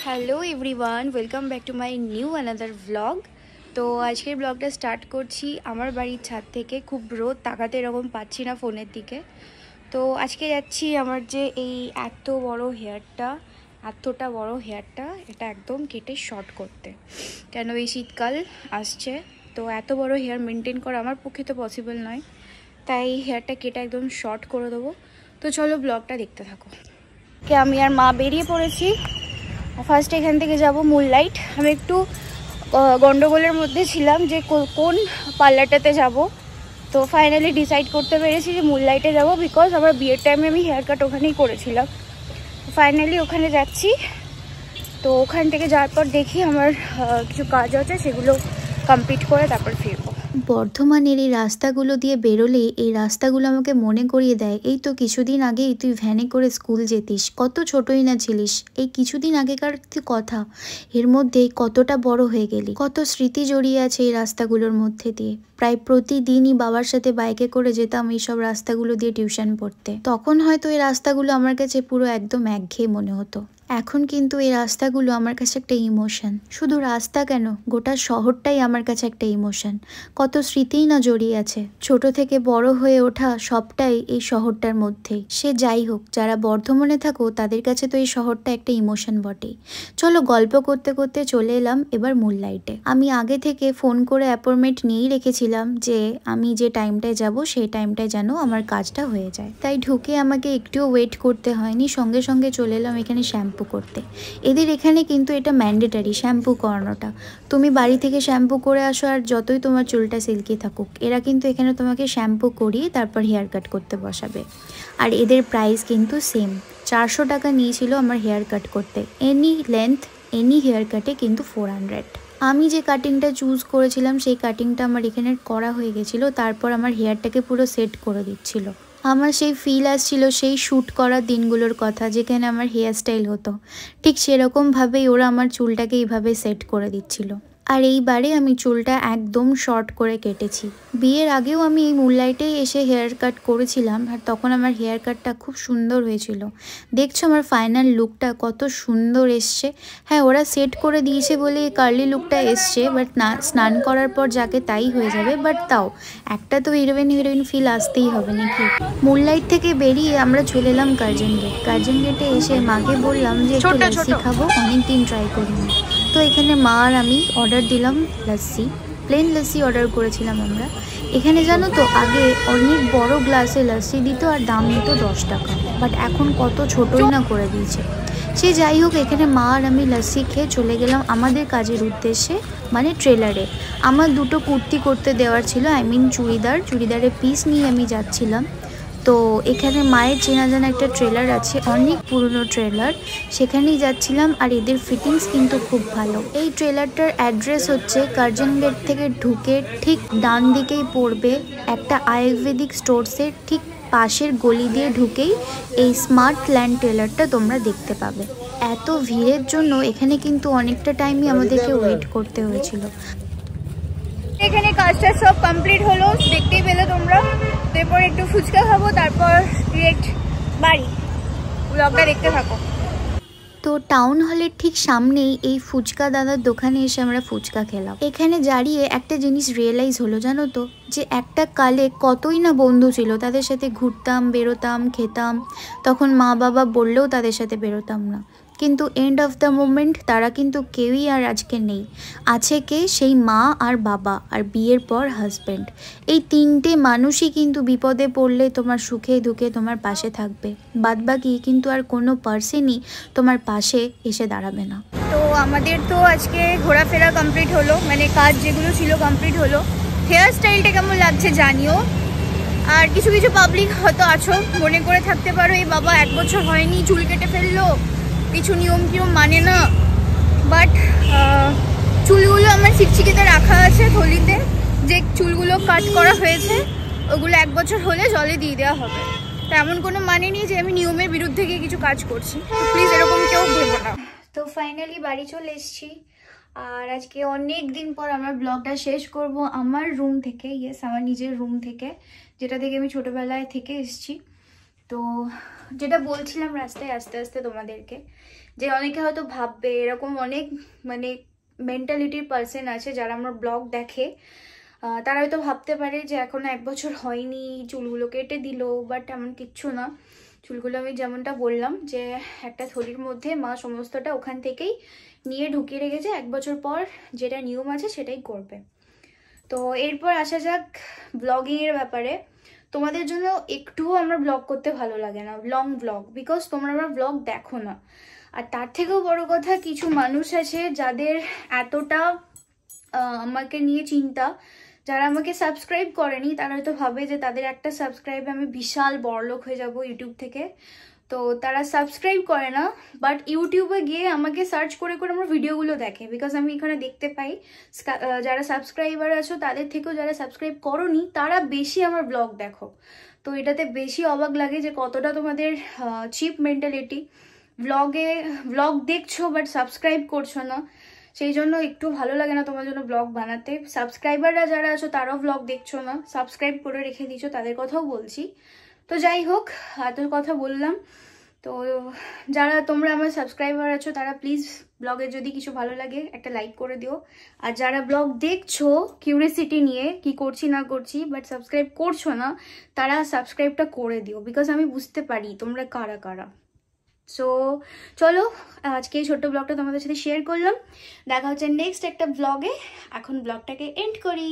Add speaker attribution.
Speaker 1: Hello everyone, welcome back to my new another vlog. তো আজকের ব্লগটা স্টার্ট করছি আমার বাড়ির ছাদ থেকে। খুব রোদ, তাকাতে এরকম পাচ্ছি না ফোনের দিকে। তো আজকে যাচ্ছি আমার যে এই এতটা বড় হেয়ারটা এটা একদম কেটে শর্ট করতে। কেন এই শীতকাল আসছে, তো এত বড় হেয়ার মেনটেন করা আমার পক্ষে তো পসিবল নয়, তাই হেয়ারটা কেটে একদম শর্ট করে দেবো। তো চলো ব্লগটা দেখতে থাকো। আমি আর মা বেরিয়ে পড়েছি। ফার্স্ট এখান থেকে যাব মুনলাইট। আমি একটু গন্ডগোলের মধ্যে ছিলাম যে কোন পার্লারটাতে যাব, তো ফাইনালি ডিসাইড করতে পেরেছি যে মুনলাইটে যাব, বিকজ আমার বিয়ের টাইমে আমি হেয়ার কাট ওখানেই করেছিলাম। ফাইনালি ওখানে যাচ্ছি। তো ওখান থেকে যাওয়ার পর দেখি আমার কিছু কাজ আছে, সেগুলো কমপ্লিট করে তারপর ফিরবো।
Speaker 2: বর্ধমানের এই রাস্তাগুলো দিয়ে বেরোলে এই রাস্তাগুলো আমাকে মনে করিয়ে দেয়, এই তো কিছুদিন আগেই তুই ভ্যানে করে স্কুল যেতিস, কত ছোটই না ছিলিস। এই কিছুদিন আগেকার কথা, এর মধ্যে কতটা বড় হয়ে গেলি। কত স্মৃতি জড়িয়ে আছে এই রাস্তাগুলোর মধ্যে দিয়ে। প্রায় প্রতিদিনই বাবার সাথে বাইকে করে যেতাম এইসব রাস্তাগুলো দিয়ে টিউশন পড়তে। তখন হয়তো এই রাস্তাগুলো আমার কাছে পুরো একদম একঘেয়ে মনে হতো। এখন কিন্তু এই রাস্তাগুলো আমার কাছে একটা ইমোশন। শুধু রাস্তা কেন, গোটা শহরটাই আমার কাছে একটা ইমোশন। কত স্মৃতিই না জড়িয়ে আছে। ছোট থেকে বড় হয়ে ওঠা সবটাই এই শহরটার মধ্যেই। সে যাই হোক, যারা বর্ধমানে থাকো তাদের কাছে তো এই শহরটা একটা ইমোশন বটেই। চলো গল্প করতে করতে চলে এলাম এবার মুনলাইটে। আমি আগে থেকে ফোন করে অ্যাপয়েন্টমেন্ট নিয়েই রেখেছিলাম যে আমি যে টাইমটায় যাব সেই টাইমটায় যেন আমার কাজটা হয়ে যায়। তাই ঢুকে আমাকে একটুও ওয়েট করতে হয়নি, সঙ্গে সঙ্গে চলে এলাম এখানে শ্যাম্পু করতে। এদের এখানে কিন্তু এটা ম্যান্ডেটারি, শ্যাম্পু করানোটা। তুমি বাড়ি থেকে শ্যাম্পু করে আসো আর যতই তোমার চুলটা সিল্কি থাকুক, এরা কিন্তু এখানে তোমাকে শ্যাম্পু করিয়ে তারপর হেয়ার কাট করতে বসাবে। আর এদের প্রাইস কিন্তু সেম, 400 টাকা নিয়েছিল আমার হেয়ার কাট করতে। এনি লেন্থ এনি হেয়ার কাটে কিন্তু 400। আমি যে কাটিংটা চুজ করেছিলাম সেই কাটিংটা আমার এখানে করা হয়ে গেছিলো। তারপর আমার হেয়ারটাকে পুরো সেট করে দিচ্ছিল। আমার সেই ফিল আসছিল সেই শ্যুট করার দিনগুলোর কথা, যেখানে আমার হেয়ার স্টাইল হতো। ঠিক সেরকমভাবেই ওরা আমার চুলটাকে এইভাবে সেট করে দিচ্ছিল। আর এইবারে আমি চুলটা একদম শর্ট করে কেটেছি। বিয়ের আগেও আমি এই মুনলাইটেই এসে হেয়ার কাট করেছিলাম, আর তখন আমার হেয়ার কাটটা খুব সুন্দর হয়েছিল। দেখছো আমার ফাইনাল লুকটা কত সুন্দর এসছে। হ্যাঁ, ওরা সেট করে দিয়েছে বলে এই কার্লি লুকটা এসছে, বাট না, স্নান করার পর যাকে তাই হয়ে যাবে। বাট তাও একটা তো হিরোইন ফিল আসতেই হবে নাকি। মুনলাইট থেকে বেরিয়ে আমরা চলে এলাম কার্জন গেট। কার্জন গেটে এসে মাকে বললাম যে একটু লাস্সি খাবো, অনেকদিন ট্রাই করিনি। তো এখানে মা আর আমি অর্ডার দিলাম লাস্সি। প্লেন লাস্সি অর্ডার করেছিলাম আমরা। এখানে জানো তো আগে অনেক বড় গ্লাসে লাস্সি দিত আর দাম নিত 10 টাকা, বাট এখন কত ছোটই না করে দিয়েছে। সে যাই হোক, এখানে মা আর আমি লাস্সি খেয়ে চলে গেলাম আমাদের কাজের উদ্দেশ্যে, মানে ট্রেলারে। আমার দুটো কুর্তি করতে দেওয়ার ছিল, চুড়িদারের পিস নিয়ে আমি যাচ্ছিলাম। তো এখানে মায়ের চেনা জানা একটা ট্রেলার আছে, অনেক পুরনো ট্রেলার, সেখানেই যাচ্ছিলাম। আর এদের ফিটিংস কিন্তু খুব ভালো। এই ট্রেলারটার অ্যাড্রেস হচ্ছে কার্জন গেট থেকে ঢুকে ঠিক ডান দিকেই পড়বে একটা আয়ুর্বেদিক স্টোরসের ঠিক পাশের গলি দিয়ে ঢুকেই এই স্মার্ট ল্যান্ড ট্রেলারটা তোমরা দেখতে পাবে। এত ভিড়ের জন্য এখানে কিন্তু অনেকটা টাইমই আমাদেরকে ওয়েট করতে হয়েছিল।
Speaker 1: এখানে কাজটা সব কমপ্লিট হলো, দেখতেই পেলে তোমরা। এরপর একটু ফুচকা খাবো, তারপর ডিরেক্ট বাড়ি। ব্লগটা দেখতে থাকো।
Speaker 2: তো টাউন হলের ঠিক সামনেই এই ফুচকা দাদার দোকানে এসে আমরা ফুচকা খেলাম। এখানে দাঁড়িয়ে একটা জিনিস রিয়েলাইজ হলো, জানো তো, যে একটা কালে কতই না বন্ধু ছিল, তাদের সাথে ঘুরতাম, বেরোতাম, খেতাম। তখন মা বাবা বললেও তাদের সাথে বেরোতাম না, কিন্তু এন্ড অফ দ্য মোমেন্ট তারা কিন্তু কেউই আর আজকে নেই। আছে কে? সেই মা আর বাবা আর বিয়ের পর হাজব্যান্ড। এই তিনটে মানুষই কিন্তু বিপদে পড়লে তোমার সুখে দুঃখে তোমার পাশে থাকবে, বাদবাকি কিন্তু আর কোনো পার্সনই তোমার পাশে এসে দাঁড়াবে না।
Speaker 1: তো আমাদের তো আজকে ঘোরাফেরা কমপ্লিট হলো, মানে কাজ যেগুলো ছিল কমপ্লিট হলো। হেয়ার স্টাইলটা কেমন লাগছে জানিও। আর কিছু কিছু পাবলিক হয়তো আছো মনে করে থাকতে পারো, এই বাবা 1 বছর হয়নি চুল কেটে ফেললো, কিছু নিয়ম মানে না। বাট চুলগুলো আমার চিকচিকিতে রাখা আছে থলিতে। যে চুলগুলো কাট করা হয়েছে ওগুলো 1 বছর হলে জলে দিয়ে দেওয়া হবে। তো এমন কোনো মানে নেই যে আমি নিয়মের বিরুদ্ধে গিয়ে কিছু কাজ করছি, প্লিজ এরকম কেউ ভেবো না। তো ফাইনালি বাড়ি চলে এসেছি। আর আজকে অনেক দিন পর আমার ব্লগটা শেষ করব আমার রুম থেকে। ইয়েস, আমার নিজের রুম থেকে, যেটা থেকে আমি ছোটোবেলায় থেকে এসেছি। তো যেটা বলছিলাম রাস্তায় আস্তে আস্তে তোমাদেরকে, যে অনেকে হয়তো ভাববে, এরকম অনেক মানে মেন্টালিটির পার্সন আছে যারা আমার ব্লগ দেখে, তারা হয়তো ভাবতে পারে যে এখনো 1 বছর হয়নি, চুলগুলো কেটে দিল, বাট এমন কিচ্ছু না। চুলগুলো আমি যেমনটা বললাম যে একটা থলির মধ্যে মা সমস্তটা ওখান থেকেই নিয়ে ঢুকিয়ে রেখেছে, 1 বছর পর যেটা নিয়ম আছে সেটাই করবে। তো এরপর আসা যাক ব্লগিংয়ের ব্যাপারে। তোমাদের জন্য একটুও আমার ব্লগ করতে ভালো লাগে না, লং ব্লগ, বিকজ তোমরা আমার ব্লগ দেখো না। আর তার থেকেও বড় কথা, কিছু মানুষ আছে যাদের এতটা আমাকে নিয়ে চিন্তা, যারা আমাকে সাবস্ক্রাইব করেনি, তারা হয়তো ভাবে যে তাদের একটা সাবস্ক্রাইবে আমি বিশাল বড়লোক হয়ে যাব ইউটিউব থেকে। তো তারা সাবস্ক্রাইব করে না, বাট ইউটিউবে গিয়ে আমাকে সার্চ করে করে আমার ভিডিওগুলো দেখে, বিকজ আমি এখানে দেখতে পাই যারা সাবস্ক্রাইবার আছো তাদের থেকেও যারা সাবস্ক্রাইব করোনি তারা বেশি আমার ব্লগ দেখো। তো এটাতে বেশি অবাক লাগে যে কতটা তোমাদের চিপ মেন্টালিটি, ব্লগ দেখছো বাট সাবস্ক্রাইব করছো না। সেই জন্য একটু ভালো লাগে না তোমার জন্য ব্লগ বানাতে। সাবস্ক্রাইবাররা যারা আছো তারাও ব্লগ দেখছো না, সাবস্ক্রাইব করে রেখে দিচ্ছ, তাদের কথাও বলছি। তো যাই হোক, এত কথা বললাম। তো যারা তোমরা আমার সাবস্ক্রাইবার আছো তারা প্লিজ ব্লগে যদি কিছু ভালো লাগে একটা লাইক করে দিও। আর যারা ব্লগ দেখছো কিউরিয়াসিটি নিয়ে কি করছি না করছি বাট সাবস্ক্রাইব করছো না, তারা সাবস্ক্রাইবটা করে দিও, বিকজ আমি বুঝতে পারি তোমরা কারা কারা। সো চলো, আজকে এই ছোট্ট ব্লগটা তোমাদের সাথে শেয়ার করলাম। দেখা হচ্ছে নেক্সট একটা ব্লগে। এখন ব্লগটাকে এন্ড করি।